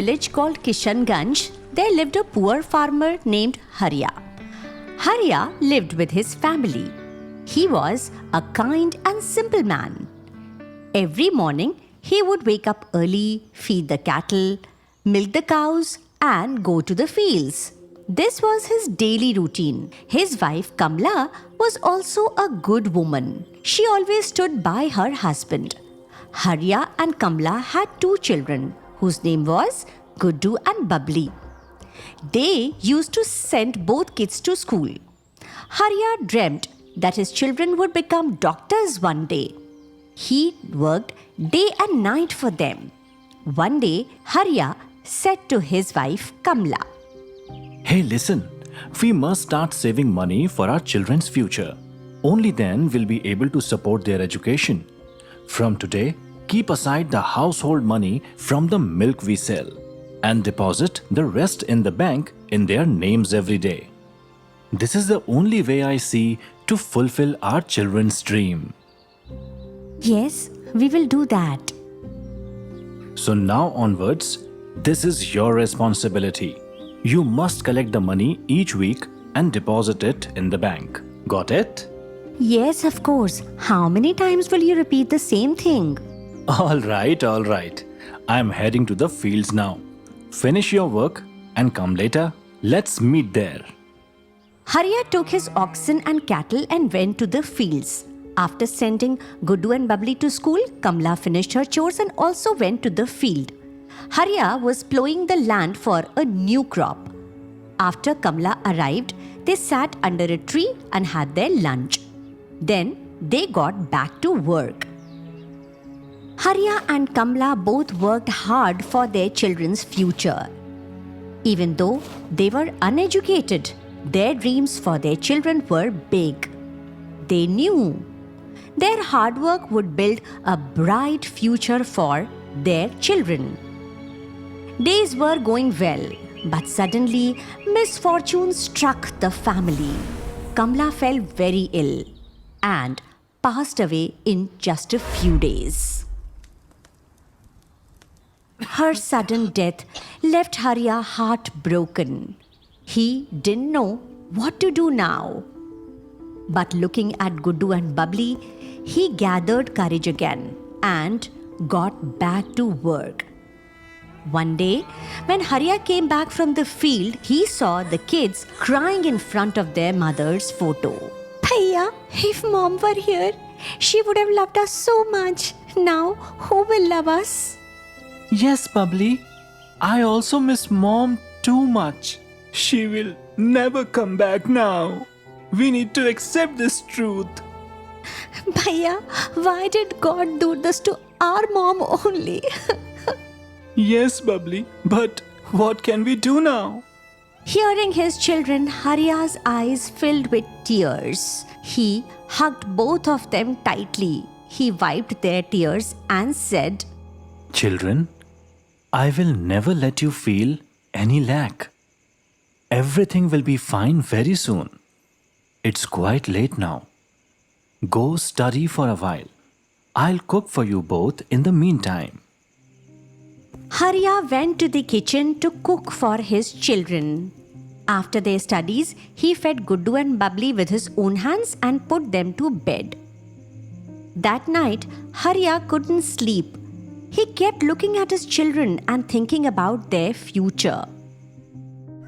village called Kishanganj, there lived a poor farmer named Harya. Harya lived with his family. He was a kind and simple man. Every morning, he would wake up early, feed the cattle, milk the cows, and go to the fields. This was his daily routine. His wife Kamla was also a good woman. She always stood by her husband. Harya and Kamla had two children, whose name was Guddu and Babli. They used to send both kids to school. Harya dreamt that his children would become doctors one day. He worked day and night for them. One day, Harya said to his wife Kamla, Hey, listen, we must start saving money for our children's future. Only then we'll be able to support their education. From today, keep aside the household money from the milk we sell and deposit the rest in the bank in their names every day. This is the only way I see to fulfill our children's dream. Yes, we will do that. So now onwards, this is your responsibility. You must collect the money each week and deposit it in the bank. Got it? Yes, of course. How many times will you repeat the same thing? All right. I'm heading to the fields now. Finish your work and come later. Let's meet there. Harya took his oxen and cattle and went to the fields. After sending Guddu and Babli to school, Kamla finished her chores and also went to the field. Harya was plowing the land for a new crop. After Kamla arrived, they sat under a tree and had their lunch. Then they got back to work. Harya and Kamla both worked hard for their children's future. Even though they were uneducated, their dreams for their children were big. They knew their hard work would build a bright future for their children. Days were going well, but suddenly misfortune struck the family. Kamla fell very ill and passed away in just a few days. Her sudden death left Harya heartbroken. He didn't know what to do now. But looking at Guddu and Babli, he gathered courage again and got back to work. One day, when Harya came back from the field, he saw the kids crying in front of their mother's photo. Bhaiya, if mom were here, she would have loved us so much. Now, who will love us? Yes, Babli. I also miss Mom too much. She will never come back now. We need to accept this truth. Bhaiya, why did God do this to our mom only? Yes, Babli. But what can we do now? Hearing his children, Harya's eyes filled with tears. He hugged both of them tightly. He wiped their tears and said, Children, I will never let you feel any lack. Everything will be fine very soon. It's quite late now. Go study for a while. I'll cook for you both in the meantime. Harya went to the kitchen to cook for his children. After their studies, he fed Guddu and Babli with his own hands and put them to bed. That night, Harya couldn't sleep. He kept looking at his children and thinking about their future.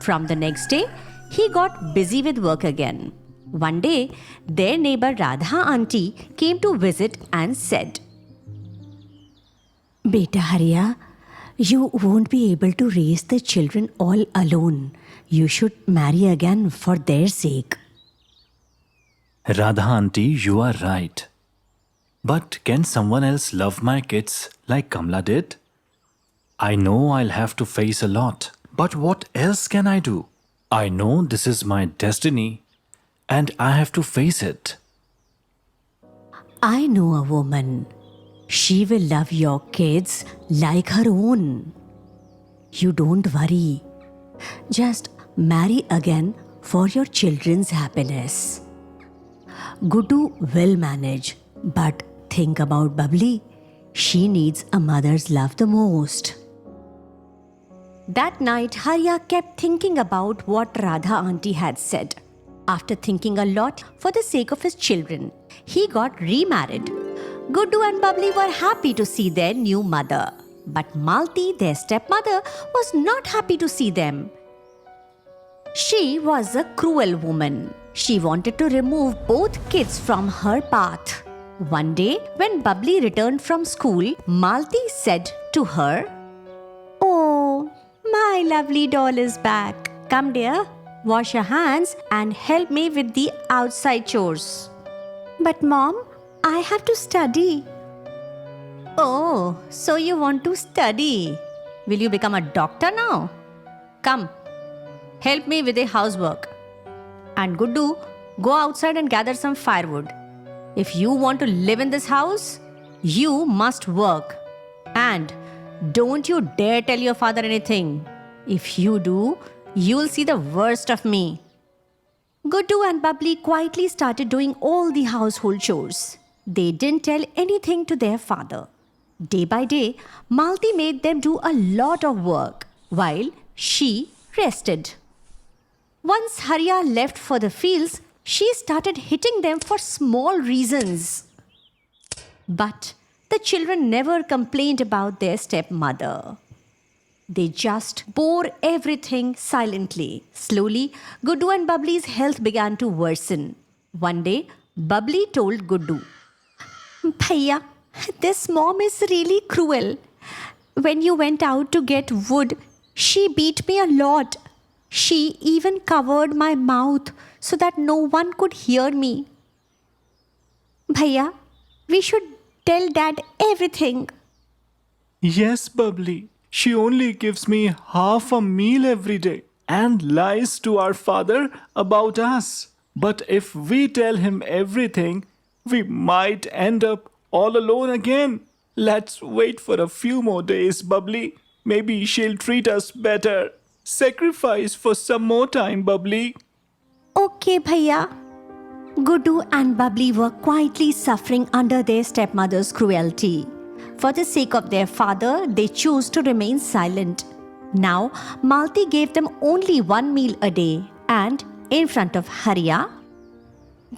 From the next day, he got busy with work again. One day, their neighbor Radha auntie came to visit and said, Beta Harya, you won't be able to raise the children all alone. You should marry again for their sake. Radha auntie, you are right. But can someone else love my kids like Kamla did? I know I'll have to face a lot, but what else can I do? I know this is my destiny and I have to face it. I know a woman. She will love your kids like her own. You don't worry. Just marry again for your children's happiness. Guddu will manage, but think about Babli. She needs a mother's love the most. That night, Harya kept thinking about what Radha auntie had said. After thinking a lot for the sake of his children, he got remarried. Guddu and Bubbly were happy to see their new mother. But Malti, their stepmother, was not happy to see them. She was a cruel woman. She wanted to remove both kids from her path. One day, when Bubbly returned from school, Malti said to her, "Oh, my lovely doll is back. Come, dear, wash your hands and help me with the outside chores." "But, Mom, I have to study." "Oh, so you want to study? Will you become a doctor now? Come, help me with the housework. And Guddu, go outside and gather some firewood. If you want to live in this house, you must work. And don't you dare tell your father anything. If you do, you'll see the worst of me." Guddu and Bubbly quietly started doing all the household chores. They didn't tell anything to their father. Day by day, Malti made them do a lot of work while she rested. Once Harya left for the fields, she started hitting them for small reasons. But the children never complained about their stepmother. They just bore everything silently. Slowly, Guddu and Bubbly's health began to worsen. One day, Bubbly told Guddu, "Bhaiya, this mom is really cruel. When you went out to get wood, she beat me a lot. She even covered my mouth so that no one could hear me. Bhaiya, we should tell Dad everything." Yes, Bubbly. She only gives me half a meal every day and lies to our father about us. But if we tell him everything, we might end up all alone again. Let's wait for a few more days, Bubbly. Maybe she'll treat us better. Sacrifice for some more time, Bubbly. "Okay, Bhaiya." Guddu and Bubbly were quietly suffering under their stepmother's cruelty. For the sake of their father, they chose to remain silent. Now, Malti gave them only one meal a day and in front of Harya.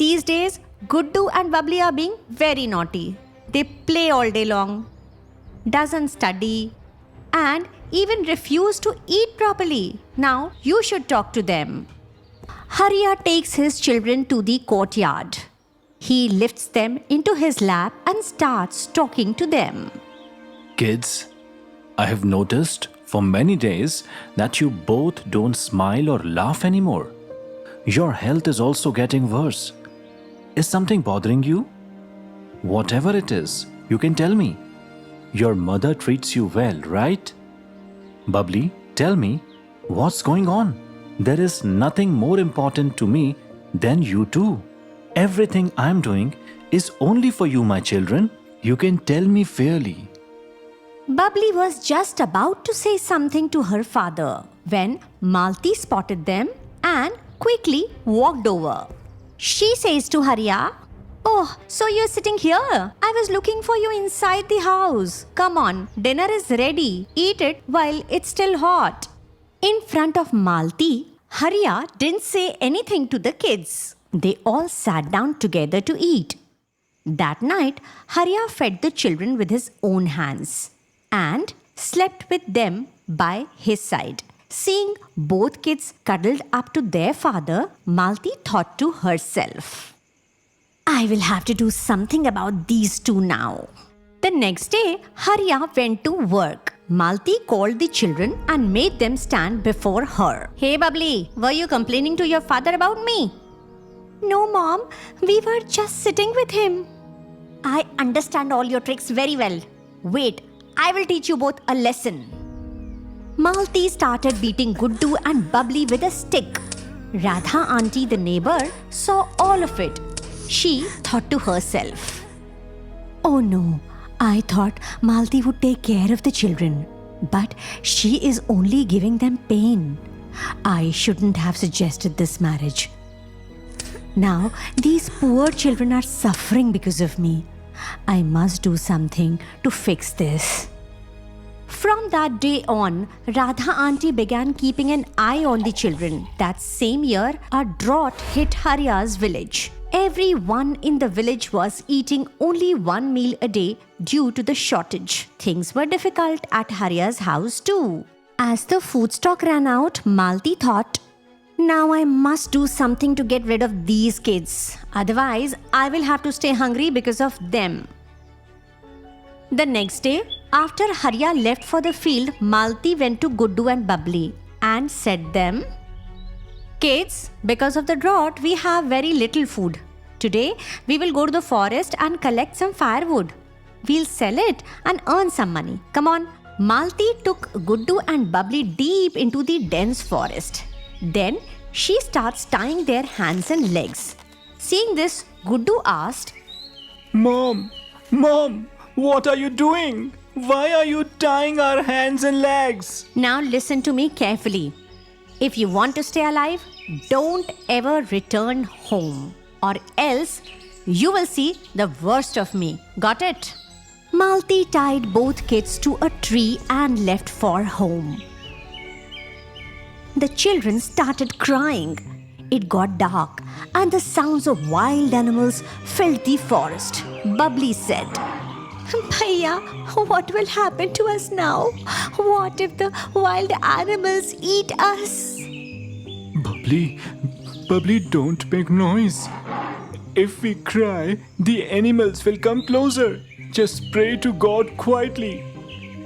These days, Guddu and Bubbly are being very naughty. They play all day long, doesn't study, and even refuse to eat properly. Now, you should talk to them. Harya takes his children to the courtyard. He lifts them into his lap and starts talking to them. Kids, I have noticed for many days that you both don't smile or laugh anymore. Your health is also getting worse. Is something bothering you? Whatever it is, you can tell me. Your mother treats you well, right? Bubbly, tell me, what's going on? There is nothing more important to me than you two. Everything I'm doing is only for you, my children. You can tell me fairly. Bubbly was just about to say something to her father when Malti spotted them and quickly walked over. She says to Harya, "Oh, so you're sitting here? I was looking for you inside the house. Come on, dinner is ready. Eat it while it's still hot." In front of Malti, Harya didn't say anything to the kids. They all sat down together to eat. That night, Harya fed the children with his own hands and slept with them by his side. Seeing both kids cuddled up to their father, Malti thought to herself, "I will have to do something about these two now." The next day, Harya went to work. Malti called the children and made them stand before her. "Hey, Bubbly, were you complaining to your father about me?" "No, Mom. We were just sitting with him." "I understand all your tricks very well. Wait, I will teach you both a lesson." Malti started beating Guddu and Bubbly with a stick. Radha auntie, the neighbor, saw all of it. She thought to herself, "Oh no, I thought Malti would take care of the children, but she is only giving them pain. I shouldn't have suggested this marriage. Now these poor children are suffering because of me. I must do something to fix this." From that day on, Radha auntie began keeping an eye on the children. That same year, a drought hit Harya's village. Everyone in the village was eating only one meal a day due to the shortage. Things were difficult at Harya's house too. As the food stock ran out, Malti thought, now I must do something to get rid of these kids. Otherwise, I will have to stay hungry because of them. The next day, after Harya left for the field, Malti went to Guddu and Bubbly and said them, kids, because of the drought, we have very little food. Today, we will go to the forest and collect some firewood. We'll sell it and earn some money. Come on. Malti took Guddu and Bubbly deep into the dense forest. Then she starts tying their hands and legs. Seeing this, Guddu asked, Mom, what are you doing? Why are you tying our hands and legs? now listen to me carefully. If you want to stay alive, don't ever return home, or else you will see the worst of me. Got it? Malti tied both kids to a tree and left for home. The children started crying. It got dark and the sounds of wild animals filled the forest. Bubbly said, Bhaiya, what will happen to us now? What if the wild animals eat us? Bubbly, don't make noise. If we cry, the animals will come closer. Just pray to God quietly.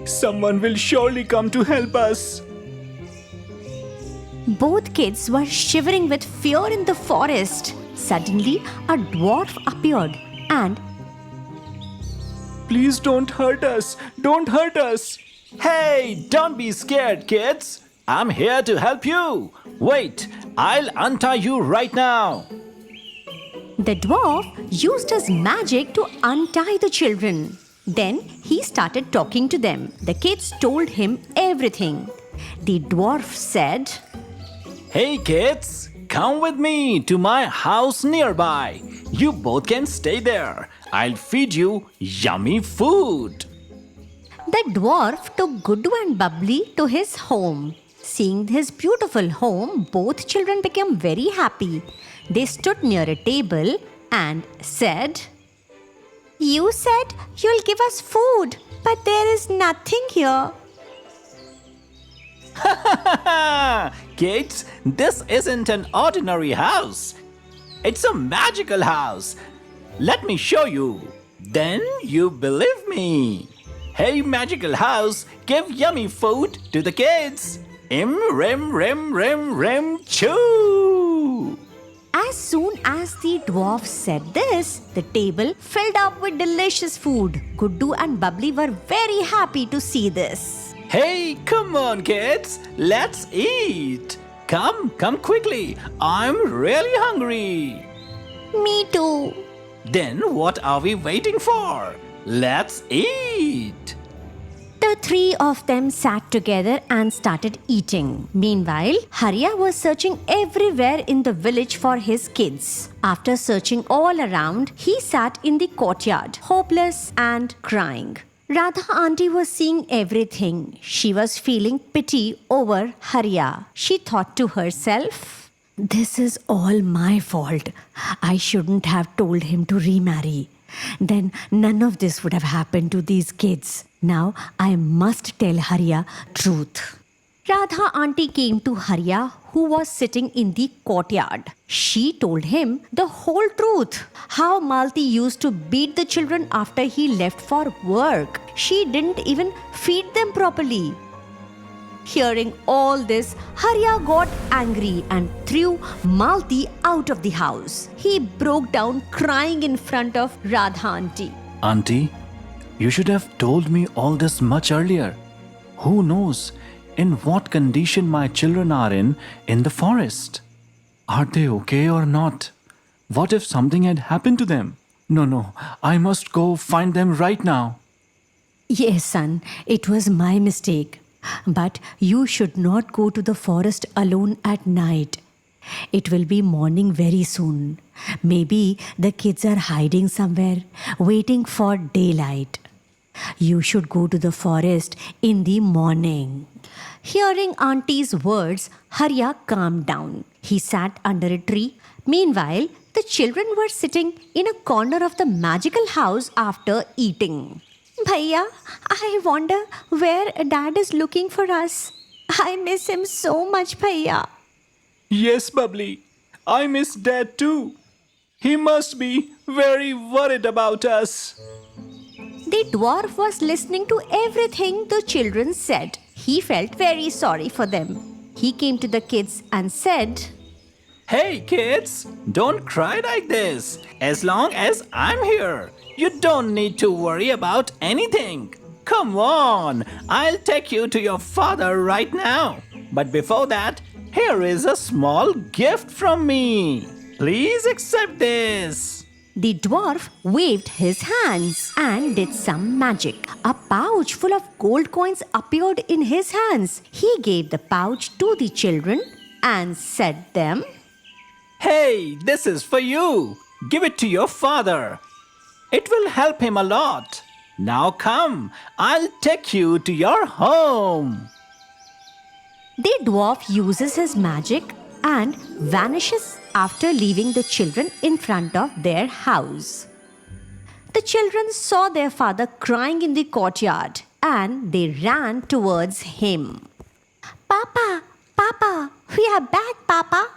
Someone will surely come to help us. Both kids were shivering with fear in the forest. Suddenly, a dwarf appeared and, Please don't hurt us. Don't hurt us. Hey, don't be scared, kids. I'm here to help you. Wait, I'll untie you right now. the dwarf used his magic to untie the children. Then he started talking to them. The kids told him everything. The dwarf said, Hey, kids, come with me to my house nearby. You both can stay there. I'll feed you yummy food. The dwarf took Guddu and Bubbly to his home. Seeing his beautiful home, both children became very happy. They stood near a table and said, You said you'll give us food, but there is nothing here. Kids, this isn't an ordinary house. It's a magical house. Let me show you. Then you believe me. Hey, magical house, give yummy food to the kids. Rim, rim, choo. As soon as the dwarf said this, the table filled up with delicious food. Guddu and Bubbly were very happy to see this. Hey, come on, kids. Let's eat. Come quickly. I'm really hungry. Me too. Then what are we waiting for? Let's eat. The three of them sat together and started eating. Meanwhile, Harya was searching everywhere in the village for his kids. After searching all around, he sat in the courtyard, hopeless and crying. Radha auntie was seeing everything. She was feeling pity over Harya. She thought to herself, This is all my fault. I shouldn't have told him to remarry. Then none of this would have happened to these kids. Now I must tell Harya truth. Radha auntie came to Harya, who was sitting in the courtyard. She told him the whole truth. How Malti used to beat the children after he left for work. She didn't even feed them properly. Hearing all this, Harya got angry and threw Malti out of the house. He broke down crying in front of Radha auntie. Auntie, you should have told me all this much earlier. Who knows in what condition my children are in the forest? Are they okay or not? What if something had happened to them? No, I must go find them right now. Yes, son, it was my mistake. But you should not go to the forest alone at night. It will be morning very soon. Maybe the kids are hiding somewhere, waiting for daylight. You should go to the forest in the morning. Hearing Auntie's words, Harya calmed down. He sat under a tree. Meanwhile, the children were sitting in a corner of the magical house after eating. Bhaiya, I wonder where Dad is looking for us. I miss him so much, Bhaiya. Yes, Bubbly. I miss Dad too. He must be very worried about us. The dwarf was listening to everything the children said. He felt very sorry for them. He came to the kids and said, Hey kids, don't cry like this. As long as I'm here, you don't need to worry about anything. Come on, I'll take you to your father right now. But before that, here is a small gift from me. Please accept this. The dwarf waved his hands and did some magic. A pouch full of gold coins appeared in his hands. He gave the pouch to the children and said them, Hey, this is for you. Give it to your father. It will help him a lot. Now come, I'll take you to your home. The dwarf uses his magic and vanishes after leaving the children in front of their house. The children saw their father crying in the courtyard and they ran towards him. Papa, Papa, we are back, Papa.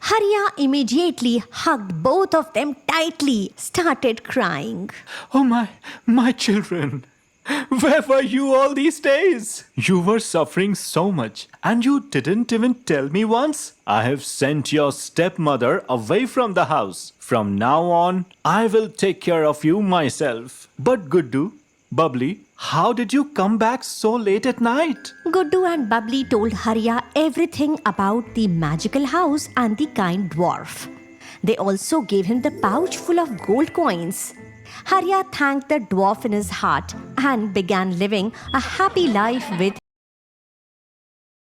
Harya immediately hugged both of them tightly, started crying. Oh my children. Where were you all these days? You were suffering so much and you didn't even tell me once. I have sent your stepmother away from the house. From now on, I will take care of you myself. But Guddu, Bubbly, how did you come back so late at night? Guddu and Bubbly told Harya everything about the magical house and the kind dwarf. They also gave him the pouch full of gold coins. Harya thanked the dwarf in his heart and began living a happy life with